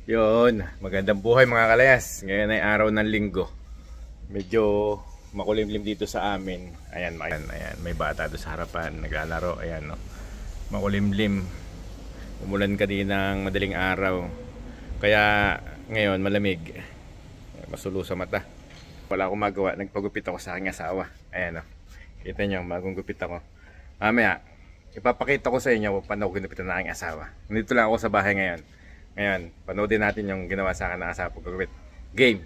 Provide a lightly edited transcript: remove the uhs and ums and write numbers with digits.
Yun, magandang buhay mga kalayas. Ngayon ay araw ng linggo. Medyo makulimlim dito sa amin. Ayan, ayan, may bata doon sa harapan, naglalaro. Ayan, no. Makulimlim. Umulan kaninang madaling araw. Kaya ngayon malamig. Masulo sa mata. Wala akong magawa, nagpagupit ako sa aking asawa. Ayan, no. Kita niyo, bagong gupit ako. Mamaya, ipapakita ko sa inyo paano ko ginupitan ng aking asawa. Nandito lang ako sa bahay ngayon. Ngayon, panoodin natin yung ginawa sa akin ng asawa ko. Game!